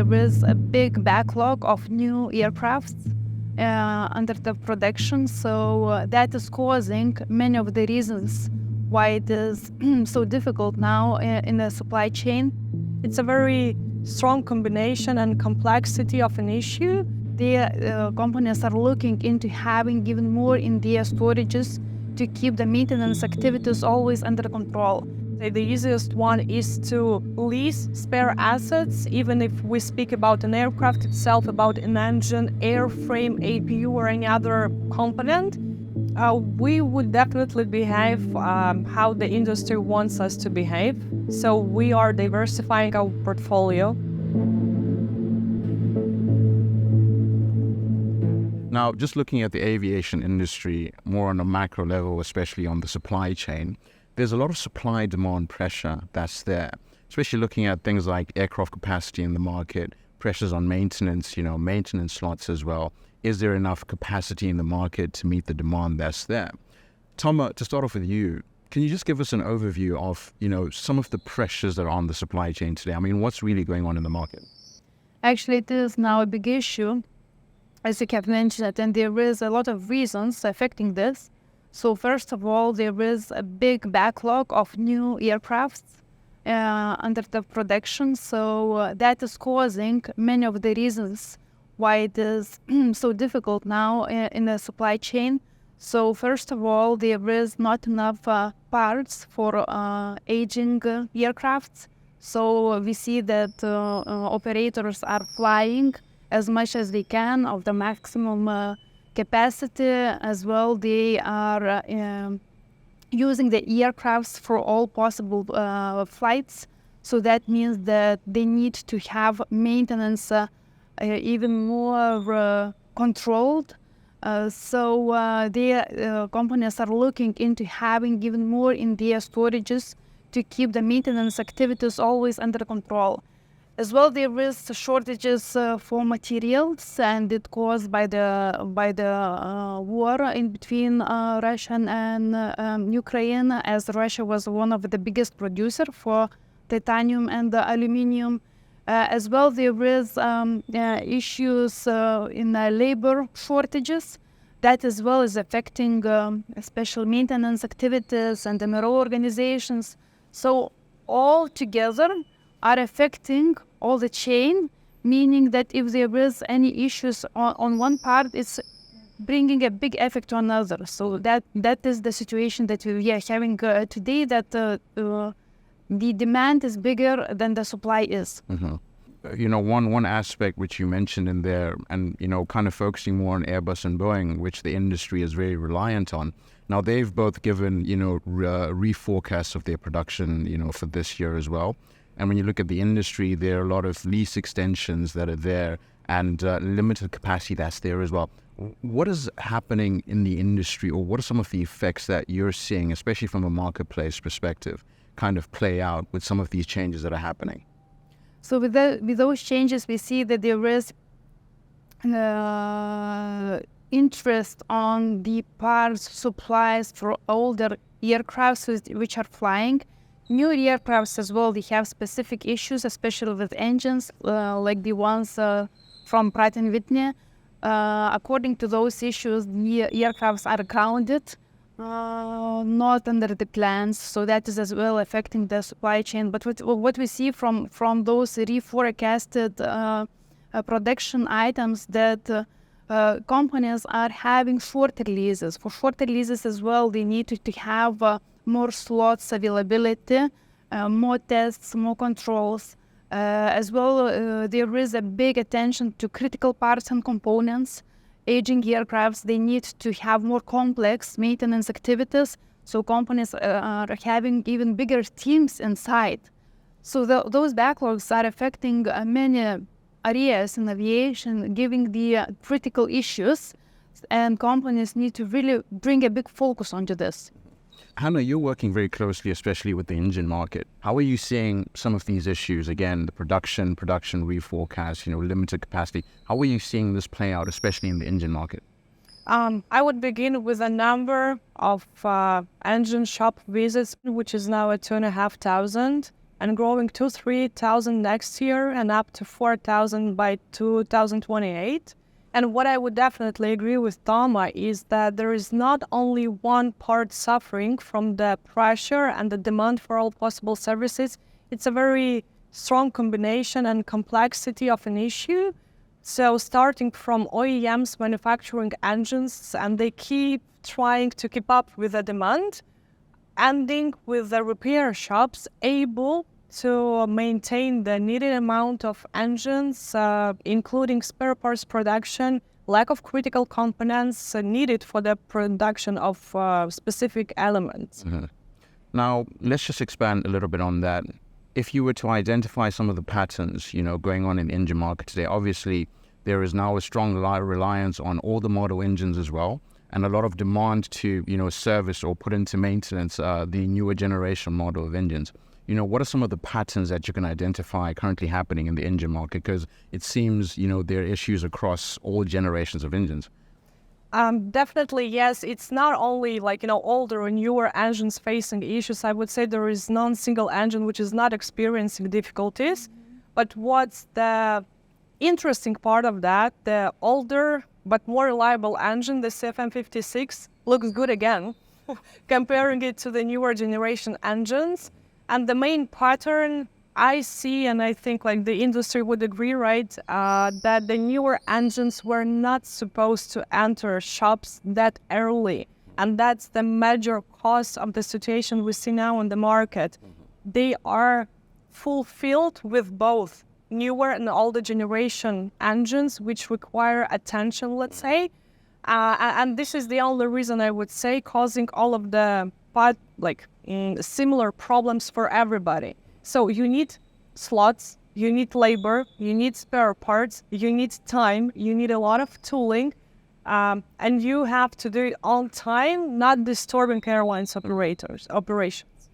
there is a big backlog of new aircrafts under the production. So that is causing many of the reasons why it is so difficult now in the supply chain. It's a very strong combination and complexity of an issue. The companies are looking into having even more in their storages to keep the maintenance activities always under control. The easiest one is to lease spare assets, even if we speak about an aircraft itself, about an engine, airframe, APU, or any other component. We would definitely behave how the industry wants us to behave. So we are diversifying our portfolio. Now, just looking at the aviation industry more on a macro level, especially on the supply chain, there's a lot of supply-demand pressure that's there, especially looking at things like aircraft capacity in the market, pressures on maintenance, maintenance slots as well. Is there enough capacity in the market to meet the demand that's there? Toma, to start off with you, can you just give us an overview of, some of the pressures that are on the supply chain today? I mean, what's really going on in the market? Actually, it is now a big issue, as you have mentioned, and there is a lot of reasons affecting this. So first of all, there is a big backlog of new aircrafts under the production. So that is causing many of the reasons why it is so difficult now in the supply chain. So first of all, there is not enough parts for aging aircrafts. So we see that operators are flying as much as they can of the maximum capacity. As well, they are using the aircrafts for all possible flights. So that means that they need to have maintenance even more controlled. So the companies are looking into having even more in their storages to keep the maintenance activities always under control. As well, there is shortages for materials, and it caused by the war in between Russia and Ukraine, as Russia was one of the biggest producer for titanium and aluminium. As well, there is issues in labor shortages. That as well is affecting special maintenance activities and MRO organizations. So all together are affecting all the chain, meaning that if there is any issues on one part, it's bringing a big effect on another. So that is the situation that we are having today, that the demand is bigger than the supply is. Mm-hmm. One aspect which you mentioned in there, and kind of focusing more on Airbus and Boeing, which the industry is very reliant on. Now they've both given reforecasts of their production for this year as well. And when you look at the industry, there are a lot of lease extensions that are there and limited capacity that's there as well. What is happening in the industry, or what are some of the effects that you're seeing, especially from a marketplace perspective, kind of play out with some of these changes that are happening? So with those changes, we see that there is interest on the parts supplies for older aircrafts which are flying. New aircrafts as well, they have specific issues, especially with engines, like the ones from Pratt & Whitney. According to those issues, the aircrafts are grounded, not under the plans, so that is as well affecting the supply chain. But what we see from those reforecasted production items, that companies are having shorter leases. For shorter leases as well, they need to have more slots availability, more tests, more controls. As well, there is a big attention to critical parts and components. Aging aircrafts, they need to have more complex maintenance activities, so companies are having even bigger teams inside. So those backlogs are affecting many areas in aviation, giving the critical issues, and companies need to really bring a big focus onto this. Hanna, you're working very closely, especially with the engine market. How are you seeing some of these issues? Again, the production reforecast, limited capacity. How are you seeing this play out, especially in the engine market? I would begin with a number of engine shop visits, which is now at 2,500. and growing to 3,000 next year and up to 4,000 by 2028. And what I would definitely agree with Toma is that there is not only one part suffering from the pressure and the demand for all possible services. It's a very strong combination and complexity of an issue. So starting from OEMs manufacturing engines, and they keep trying to keep up with the demand, ending with the repair shops able to maintain the needed amount of engines, including spare parts production, lack of critical components needed for the production of specific elements. Mm-hmm. Now, let's just expand a little bit on that. If you were to identify some of the patterns, going on in the engine market today, obviously there is now a strong reliance on older model engines as well, and a lot of demand to, service or put into maintenance the newer generation model of engines. What are some of the patterns that you can identify currently happening in the engine market? Because it seems, there are issues across all generations of engines. Definitely, yes. It's not only older or newer engines facing issues. I would say there is non-single engine which is not experiencing difficulties. But what's the interesting part of that, the older but more reliable engine, the CFM56, looks good again, comparing it to the newer generation engines. And the main pattern I see, and I think the industry would agree, right, that the newer engines were not supposed to enter shops that early. And that's the major cause of the situation we see now in the market. They are fulfilled with both newer and older generation engines, which require attention, let's say. And this is the only reason I would say causing all of the similar problems for everybody. So you need slots, you need labor, you need spare parts, you need time, you need a lot of tooling, and you have to do it on time, not disturbing airlines operations.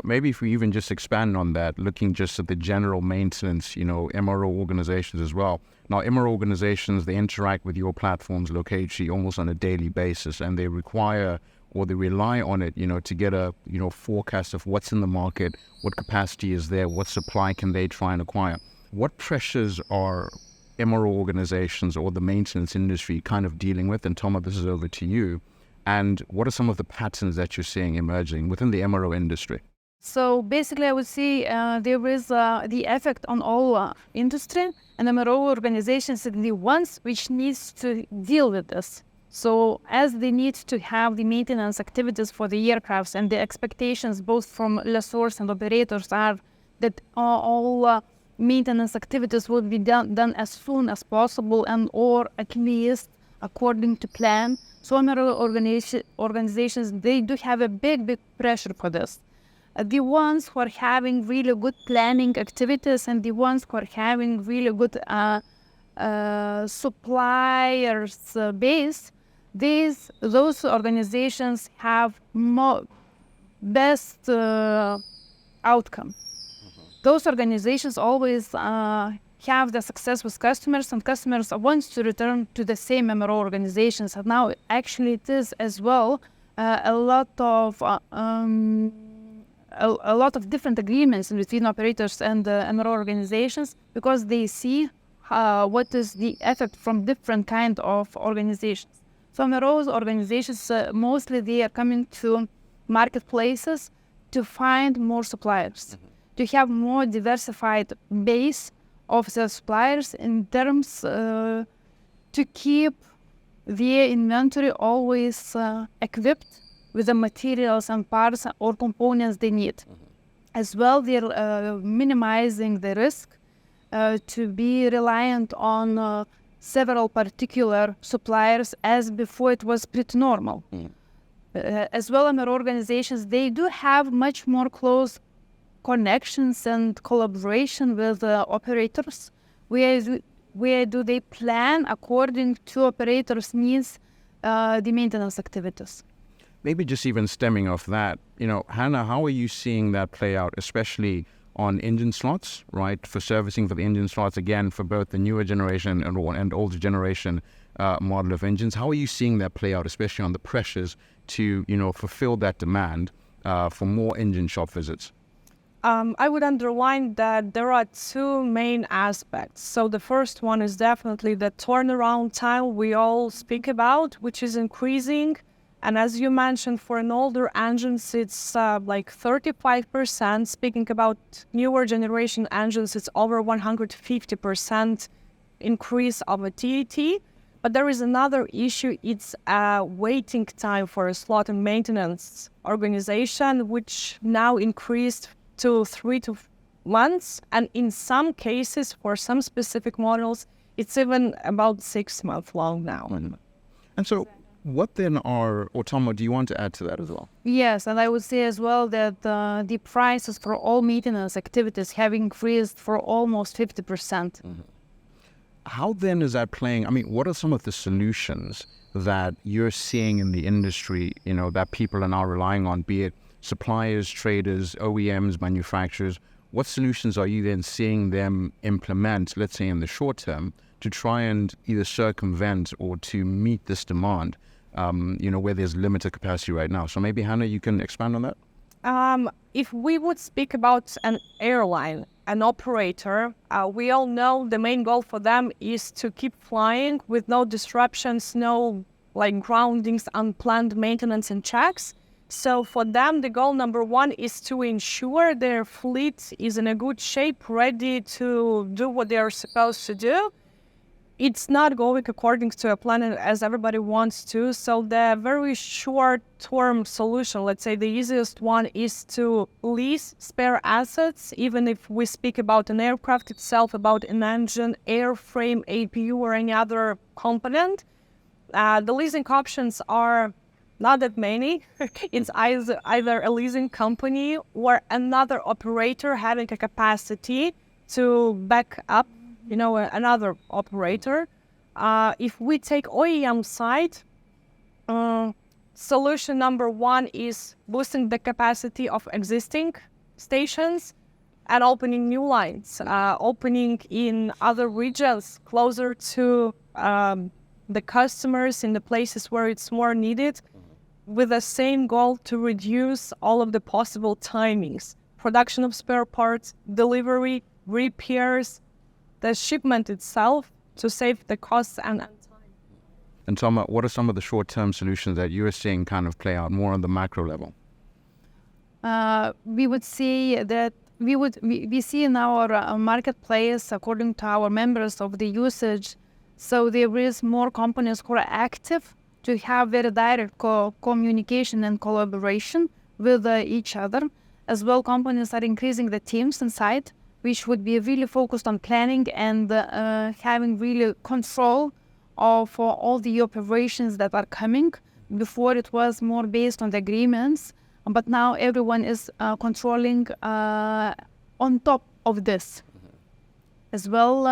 Maybe if we even just expand on that, looking just at the general maintenance, MRO organizations as well. Now, MRO organizations, they interact with your platforms locally almost on a daily basis, and they require or they rely on it, to get a, forecast of what's in the market, what capacity is there, what supply can they try and acquire. What pressures are MRO organizations or the maintenance industry kind of dealing with? And Toma, this is over to you. And what are some of the patterns that you're seeing emerging within the MRO industry? So basically, I would say there is the effect on all industry, and MRO organizations are the ones which needs to deal with this. So as they need to have the maintenance activities for the aircrafts, and the expectations both from lessors and operators are that all maintenance activities will be done as soon as possible, and or at least according to plan. So MRO organizations, they do have a big pressure for this. The ones who are having really good planning activities and the ones who are having really good suppliers base, those organizations have best outcome. Those organizations always have the success with customers, and customers want to return to the same MRO organizations. And now actually it is as well a lot of different agreements between operators and MRO organizations, because they see what is the effect from different kind of organizations. So MRO organizations, mostly they are coming to marketplaces to find more suppliers, to have more diversified base of the suppliers in terms to keep their inventory always equipped with the materials and parts or components they need. As well, they're minimizing the risk to be reliant on several particular suppliers, as before it was pretty normal. As well, MRO organizations, they do have much more close connections and collaboration with operators, where do they plan according to operators' needs the maintenance activities. Maybe just even stemming off that, Hanna, how are you seeing that play out, especially on engine slots, right? For servicing for the engine slots, again, for both the newer generation and older generation model of engines. How are you seeing that play out, especially on the pressures to, fulfill that demand for more engine shop visits? I would underline that there are two main aspects. So the first one is definitely the turnaround time we all speak about, which is increasing. And as you mentioned, for an older engines, it's like 35%. Speaking about newer generation engines, it's over 150% increase of a TAT. But there is another issue. It's waiting time for a slot and maintenance organization, which now increased to 3 to months. And in some cases, for some specific models, it's even about 6 months long now. And so what then are, or Toma, do you want to add to that as well? Yes, and I would say as well that the prices for all maintenance activities have increased for almost 50%. How then is that playing? I mean, what are some of the solutions that you're seeing in the industry, that people are now relying on, be it suppliers, traders, OEMs, manufacturers? What solutions are you then seeing them implement, let's say in the short term, to try and either circumvent or to meet this demand, where there's limited capacity right now? So maybe, Hanna, you can expand on that? If we would speak about an airline, an operator, we all know the main goal for them is to keep flying with no disruptions, no groundings, unplanned maintenance and checks. So for them, the goal number one is to ensure their fleet is in a good shape, ready to do what they are supposed to do. It's not going according to a plan as everybody wants to. So the very short-term solution, let's say the easiest one, is to lease spare assets, even if we speak about an aircraft itself, about an engine, airframe, APU, or any other component. The leasing options are not that many. It's either a leasing company or another operator having a capacity to back up another operator. If we take OEM side, solution number one is boosting the capacity of existing stations and opening new lines, opening in other regions closer to the customers in the places where it's more needed, with the same goal to reduce all of the possible timings, production of spare parts, delivery, repairs, the shipment itself, to save the costs and time. And Toma, what are some of the short-term solutions that you're seeing kind of play out more on the macro level? We would say that we see in our marketplace, according to our members of the usage, so there is more companies who are active to have very direct communication and collaboration with each other. As well, companies are increasing the teams inside, which would be really focused on planning and having really control of all the operations that are coming. Before it was more based on the agreements, but now everyone is controlling on top of this. As well,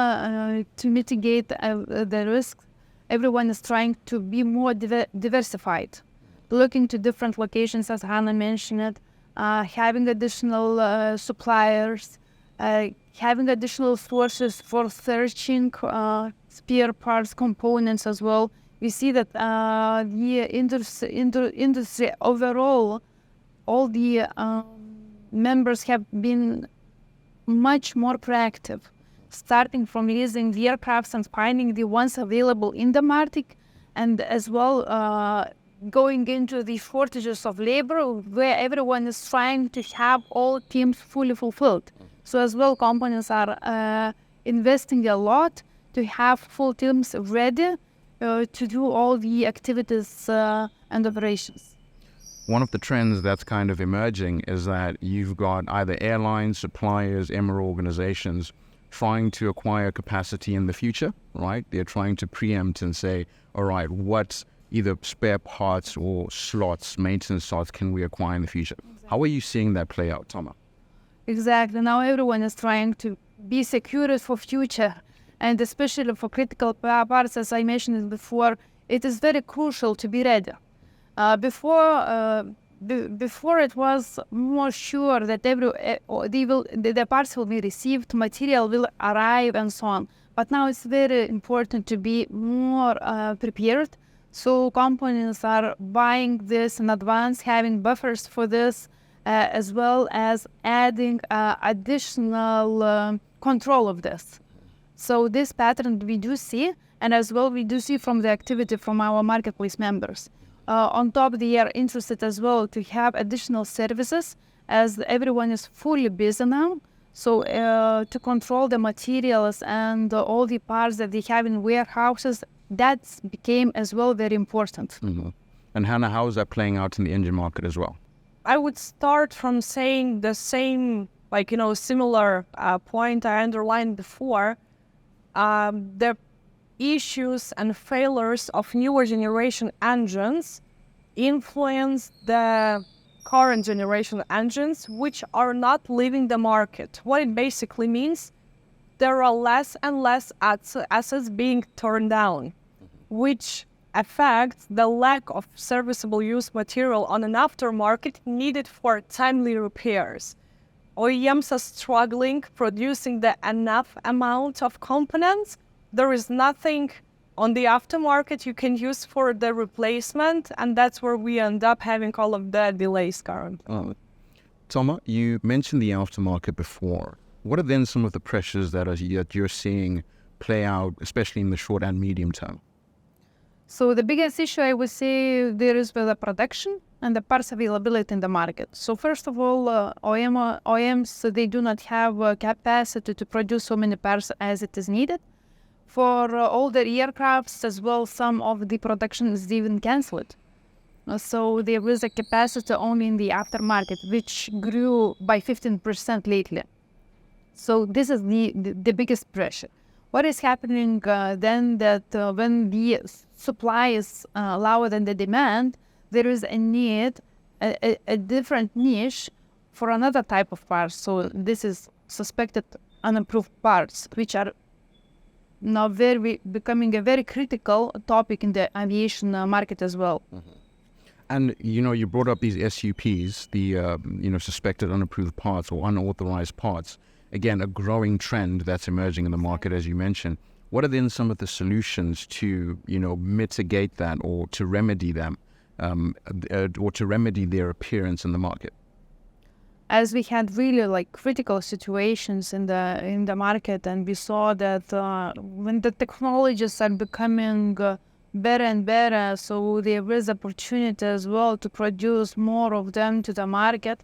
to mitigate the risk, everyone is trying to be more diversified, looking to different locations, as Hanna mentioned, having additional suppliers, having additional sources for searching spare parts, components as well. We see that the industry overall, all the members have been much more proactive, starting from leasing the aircrafts and finding the ones available in the market, and as well going into the shortages of labor, where everyone is trying to have all teams fully fulfilled. So as well, companies are investing a lot to have full teams ready to do all the activities and operations. One of the trends that's kind of emerging is that you've got either airlines, suppliers, MRO organizations trying to acquire capacity in the future, right? They're trying to preempt and say, all right, what either spare parts or slots, maintenance slots, can we acquire in the future? Exactly. How are you seeing that play out, Toma? Exactly. Now everyone is trying to be secured for future, and especially for critical parts, as I mentioned before, it is very crucial to be ready. Before it was more sure that the parts will be received, material will arrive, and so on. But now it's very important to be more prepared. So companies are buying this in advance, having buffers for this, as well as adding additional control of this. So this pattern we do see, and as well we do see from the activity from our marketplace members. On top, they are interested as well to have additional services, as everyone is fully busy now. So to control the materials and all the parts that they have in warehouses, that became as well very important. Mm-hmm. And Hanna, how is that playing out in the engine market as well? I would start from saying the same, similar point I underlined before. The issues and failures of newer generation engines influence the current generation engines, which are not leaving the market. What it basically means, there are less and less assets being turned down, which affects the lack of serviceable used material on an aftermarket needed for timely repairs. OEMs are struggling producing the enough amount of components. There is nothing on the aftermarket you can use for the replacement, and that's where we end up having all of the delays currently. Toma, you mentioned the aftermarket before. What are then some of the pressures that you're seeing play out, especially in the short and medium term? So the biggest issue I would say there is with the production and the parts availability in the market. So first of all, OEMs, they do not have capacity to produce so many parts as it is needed. For older aircrafts as well, some of the production is even cancelled. So there is a capacity only in the aftermarket, which grew by 15% lately. So this is the biggest pressure. What is happening then that when the supply is lower than the demand, there is a need, a different niche for another type of parts. So this is suspected unapproved parts, which are now becoming a very critical topic in the aviation market as well. Mm-hmm. And, you brought up these SUPs, the, suspected unapproved parts or unauthorized parts. Again, a growing trend that's emerging in the market, as you mentioned. What are then some of the solutions to, mitigate that or to remedy them, or to remedy their appearance in the market? As we had really critical situations in the market, and we saw that when the technologies are becoming better and better, so there is opportunity as well to produce more of them to the market.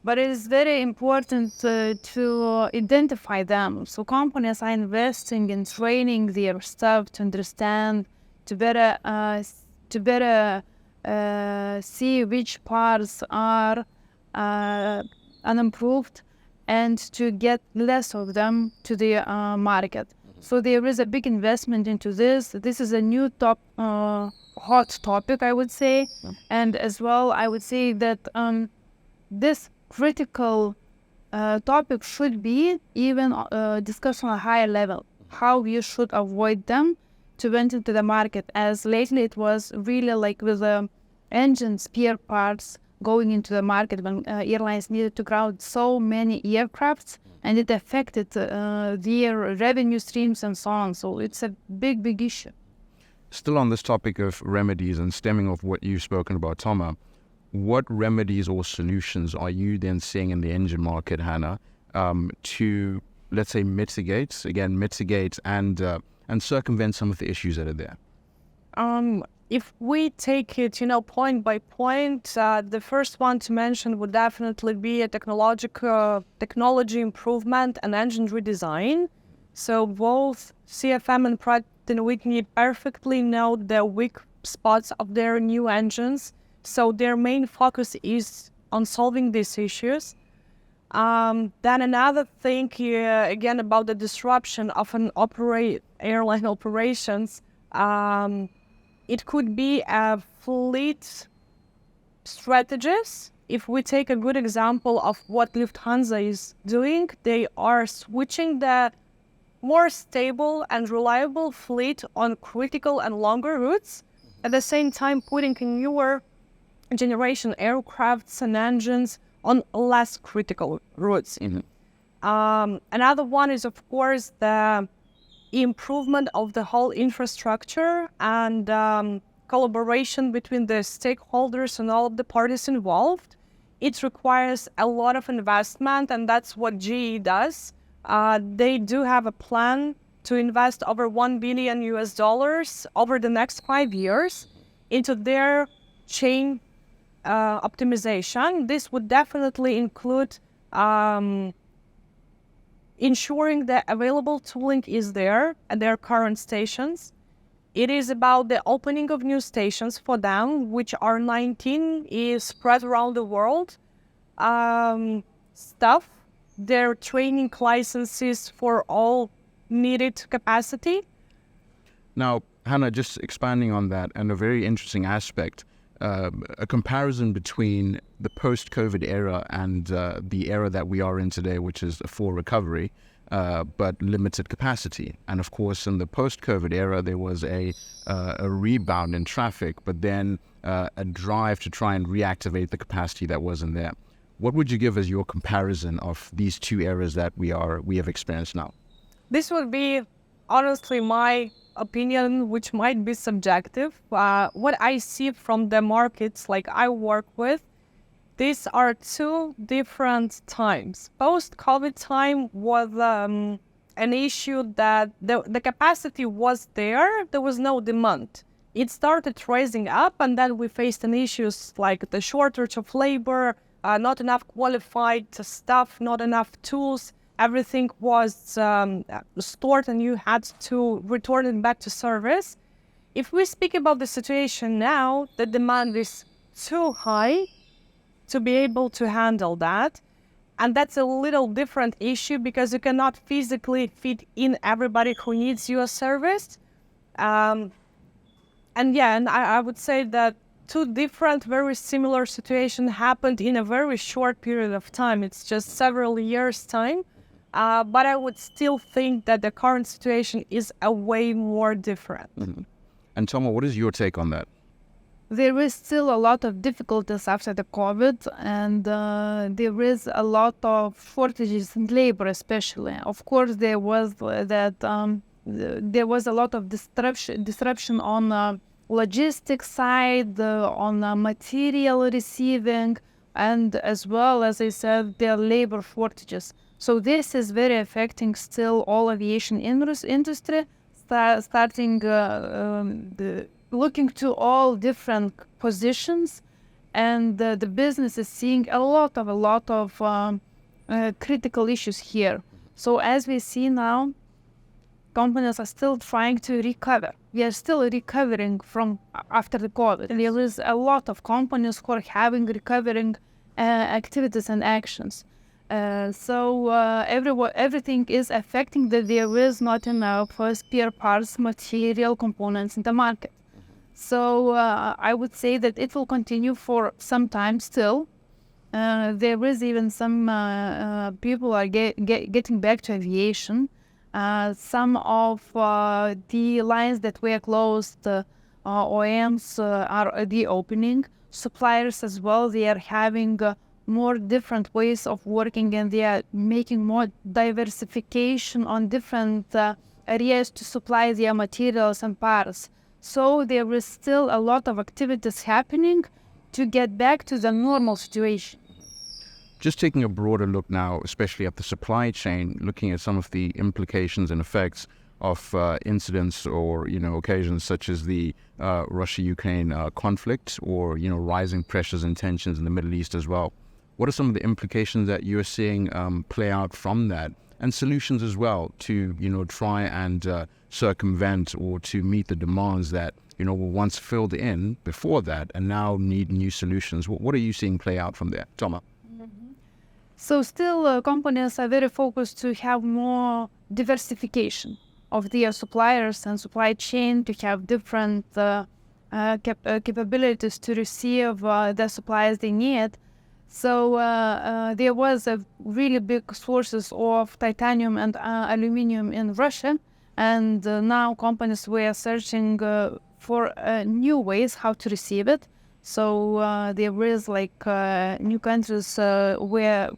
But it is very important to identify them. So companies are investing in training their staff to understand, to better see which parts are unapproved, and to get less of them to the market. So there is a big investment into this. This is a new hot topic, I would say. And as well, I would say that this critical topic should be even discussed on a higher level, how you should avoid them to went into the market, as lately it was really with the engine spare parts going into the market when airlines needed to ground so many aircrafts, and it affected their revenue streams and so on. So it's a big issue. Still on this topic of remedies and stemming off what you've spoken about, Toma, what remedies or solutions are you then seeing in the engine market, Hanna, to, let's say, mitigate and circumvent some of the issues that are there? If we take it, point by point, the first one to mention would definitely be a technology improvement and engine redesign. So both CFM and Pratt & Whitney perfectly know the weak spots of their new engines. So their main focus is on solving these issues. Then another thing, again, about the disruption of an airline operations, it could be a fleet strategies. If we take a good example of what Lufthansa is doing, they are switching the more stable and reliable fleet on critical and longer routes, at the same time putting newer generation aircrafts and engines on less critical routes. Mm-hmm. Another one is, of course, the improvement of the whole infrastructure and collaboration between the stakeholders and all of the parties involved it requires a lot of investment, and that's what GE does. They do have a plan to invest over $1 billion over the next 5 years into their chain optimization. This would definitely include ensuring that available tooling is there at their current stations. It is about the opening of new stations for them, which are 19, is spread around the world. Stuff, their training licenses for all needed capacity. Now, Hanna, just expanding on that, and a very interesting aspect, a comparison between the post-COVID era and the era that we are in today, which is a full recovery, but limited capacity. And of course, in the post-COVID era, there was a rebound in traffic, but then a drive to try and reactivate the capacity that wasn't there. What would you give as your comparison of these two eras that we have experienced now? This would be honestly my opinion, which might be subjective. What I see from the markets like I work with, these are two different times. Post-COVID time was an issue that the capacity was there was no demand. It started rising up, and then we faced an issues like the shortage of labor, not enough qualified staff, not enough tools. Everything was stored and you had to return it back to service. If we speak about the situation now, the demand is too high to be able to handle that. And that's a little different issue because you cannot physically fit in everybody who needs your service. And I would say that two different, very similar situations happened in a very short period of time. It's just several years' time. But I would still think that the current situation is a way more different. Mm-hmm. And Toma, what is your take on that? There is still a lot of difficulties after the COVID, and there is a lot of shortages in labor, especially. Of course, there was there was a lot of disruption on logistics side, on material receiving, and as well as I said, there are labor shortages. So this is very affecting still all aviation industry, starting looking to all different positions, and the business is seeing a lot of critical issues here. So as we see now, companies are still trying to recover. We are still recovering from after the COVID. There is a lot of companies who are having recovering activities and actions. So everything is affecting that there is not enough spare parts, material components in the market. So I would say that it will continue for some time still. There is even some people are getting back to aviation. Some of the lines that were closed, OEMs are reopening. Suppliers as well, they are having more different ways of working, and they are making more diversification on different areas to supply their materials and parts. So there is still a lot of activities happening to get back to the normal situation. Just taking a broader look now, especially at the supply chain, looking at some of the implications and effects of incidents or occasions such as the Russia-Ukraine conflict, or rising pressures and tensions in the Middle East as well. What are some of the implications that you're seeing play out from that, and solutions as well to try and circumvent or to meet the demands that were once filled in before that and now need new solutions? What are you seeing play out from there, Toma? So still companies are very focused to have more diversification of their suppliers and supply chain, to have different capabilities to receive the supplies they need. So there was a really big sources of titanium and aluminum in Russia, and now companies were searching for new ways how to receive it. So there is new countries where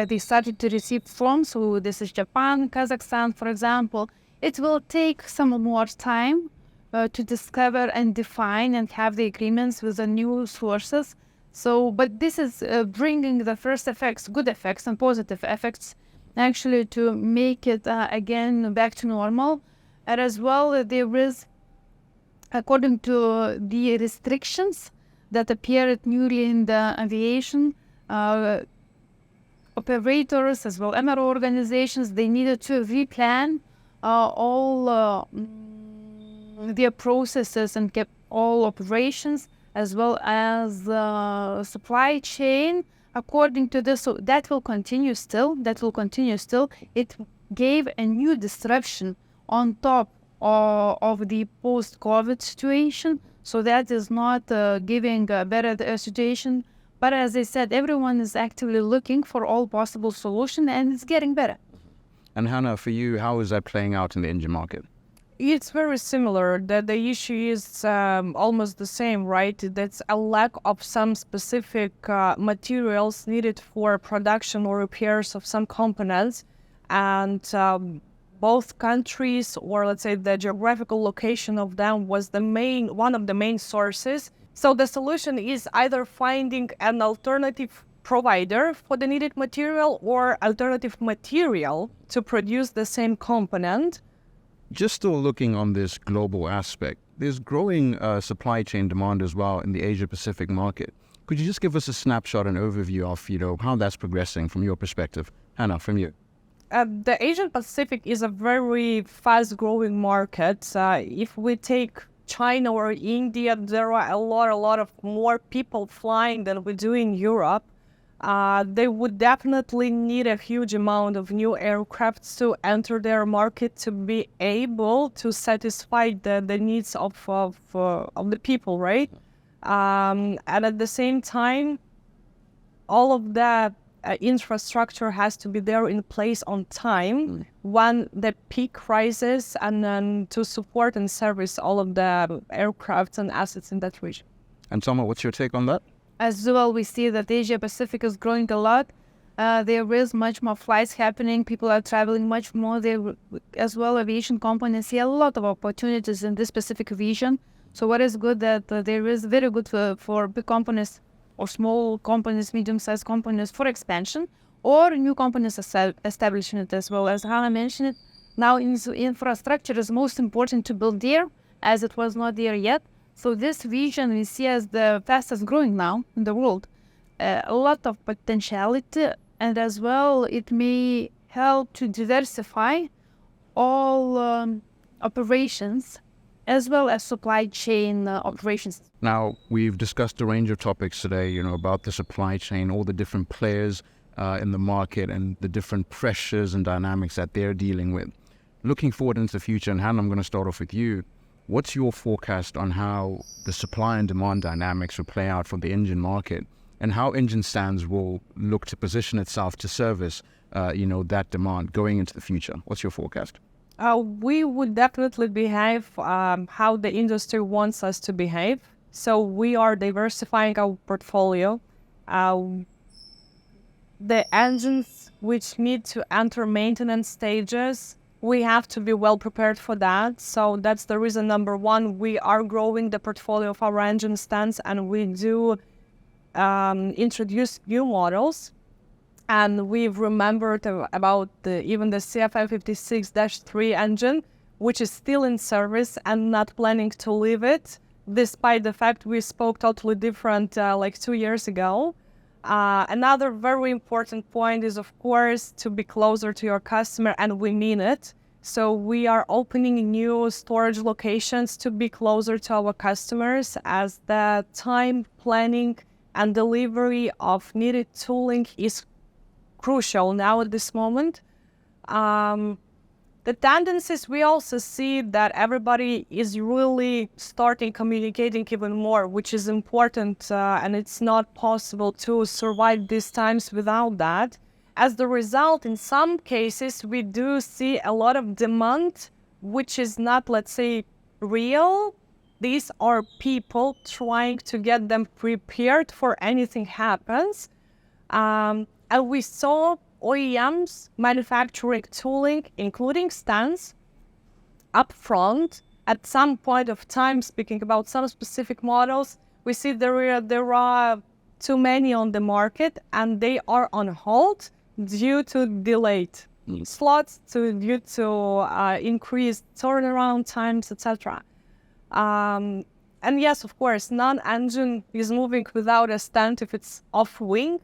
they started to receive from. So this is Japan, Kazakhstan, for example. It will take some more time to discover and define and have the agreements with the new sources. So, but this is bringing the first effects, good effects and positive effects, actually to make it again back to normal. And as well, there is, according to the restrictions that appeared newly in the aviation, operators as well MRO organizations, they needed to replan all their processes and kept all operations as well as supply chain according to this. So that will continue still. It gave a new disruption on top of the post-COVID situation. So that is not giving a better situation. But as I said, everyone is actively looking for all possible solutions, and it's getting better. And Hanna, for you, how is that playing out in the engine market? It's very similar. The issue is almost the same, right? That's a lack of some specific materials needed for production or repairs of some components. And both countries, or let's say the geographical location of them, was one of the main sources. So the solution is either finding an alternative provider for the needed material or alternative material to produce the same component. Just still looking on this global aspect, there's growing supply chain demand as well in the Asia-Pacific market. Could you just give us a snapshot and overview of, how that's progressing from your perspective? Hanna, from you. The Asian Pacific is a very fast-growing market. If we take China or India, there are a lot of more people flying than we do in Europe. They would definitely need a huge amount of new aircraft to enter their market to be able to satisfy the needs of the people, right? And at the same time, all of that infrastructure has to be there in place on time when the peak rises, and then to support and service all of the aircrafts and assets in that region. And Toma, what's your take on that? As well, we see that Asia Pacific is growing a lot. There is much more flights happening. People are traveling much more. There, as well, aviation companies see a lot of opportunities in this specific region. So what is good that there is very good for big companies or small companies, medium-sized companies for expansion, or new companies establishing it as well. As Hanna mentioned, now infrastructure is most important to build there, as it was not there yet. So this region we see as the fastest growing now in the world. A lot of potentiality, and as well it may help to diversify all operations as well as supply chain operations. Now, we've discussed a range of topics today, about the supply chain, all the different players in the market and the different pressures and dynamics that they're dealing with. Looking forward into the future, and Hanna, I'm going to start off with you. What's your forecast on how the supply and demand dynamics will play out for the engine market, and how Engine Stands will look to position itself to service, that demand going into the future? What's your forecast? We would definitely behave how the industry wants us to behave. So we are diversifying our portfolio. The engines which need to enter maintenance stages, we have to be well prepared for that. So that's the reason number one, we are growing the portfolio of our engine stands, and we do introduce new models. And we've remembered about even the CFM56-3 engine, which is still in service and not planning to leave it, despite the fact we spoke totally different like 2 years ago. Another very important point is, of course, to be closer to your customer, and we mean it. So we are opening new storage locations to be closer to our customers, as the time planning and delivery of needed tooling is crucial now at this moment. The tendencies, we also see that everybody is really starting communicating even more, which is important, and it's not possible to survive these times without that. As the result, in some cases, we do see a lot of demand, which is not, let's say, real. These are people trying to get them prepared for anything happens. And we saw OEMs manufacturing tooling, including stands, up front. At some point of time, speaking about some specific models, we see there are too many on the market, and they are on hold due to delayed slots, due to increased turnaround times, etc. And yes, of course, non-engine is moving without a stand if it's off-wing.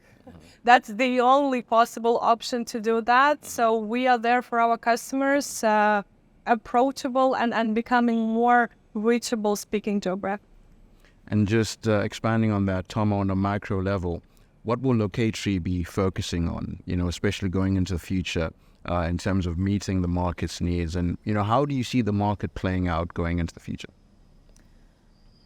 That's the only possible option to do that. So we are there for our customers, approachable and becoming more reachable speaking geography. And just expanding on that, Toma, on a micro level, what will Locatory be focusing on, especially going into the future in terms of meeting the market's needs? And, how do you see the market playing out going into the future?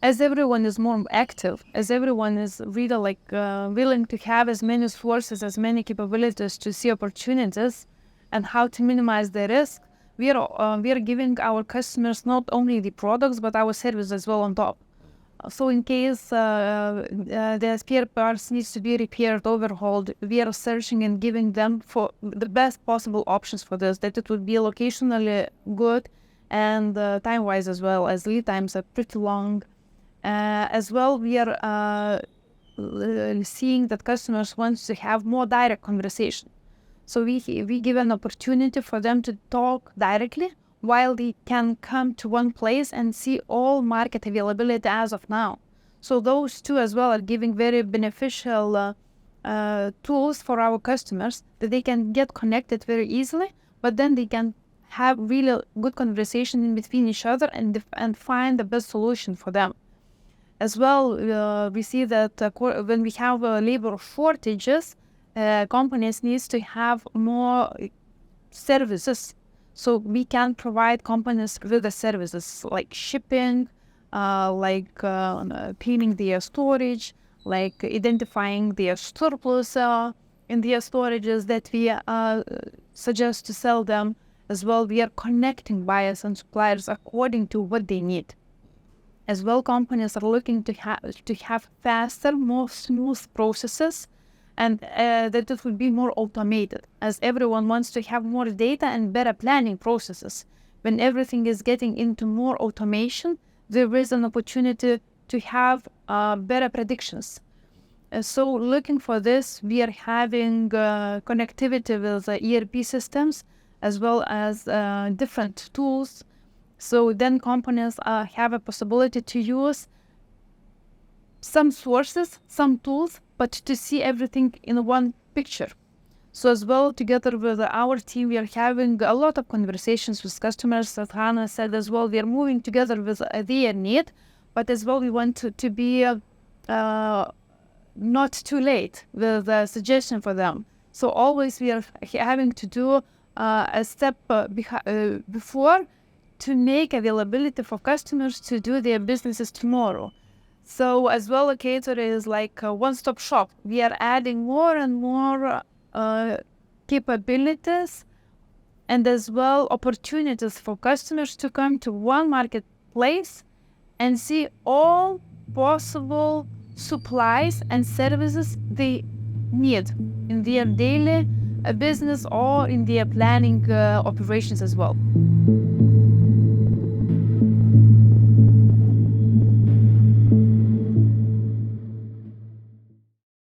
As everyone is more active, as everyone is really willing to have as many sources, as many capabilities to see opportunities and how to minimize the risk, we are giving our customers not only the products but our service as well on top. So in case the spare parts needs to be repaired, overhauled, we are searching and giving them for the best possible options for this, that it would be locationally good and time-wise as well, as lead times are pretty long. As well, we are seeing that customers want to have more direct conversation. So we give an opportunity for them to talk directly while they can come to one place and see all market availability as of now. So those two as well are giving very beneficial tools for our customers that they can get connected very easily, but then they can have really good conversation in between each other and find the best solution for them. As well, we see that when we have labor shortages, companies need to have more services. So we can provide companies with the services like shipping, cleaning their storage, like identifying their surplus in their storages that we suggest to sell them. As well, we are connecting buyers and suppliers according to what they need. As well, companies are looking to have faster, more smooth processes, and that it will be more automated, as everyone wants to have more data and better planning processes. When everything is getting into more automation, there is an opportunity to have better predictions. So looking for this, we are having connectivity with ERP systems as well as different tools. So then companies have a possibility to use some sources, some tools, but to see everything in one picture. So as well, together with our team, we are having a lot of conversations with customers. As Hanna said as well, we are moving together with their need, but as well we want to be not too late with a suggestion for them. So always we are having to do a step before to make availability for customers to do their businesses tomorrow. So as well, Locator is like a one-stop shop. We are adding more and more capabilities and as well opportunities for customers to come to one marketplace and see all possible supplies and services they need in their daily business or in their planning operations as well.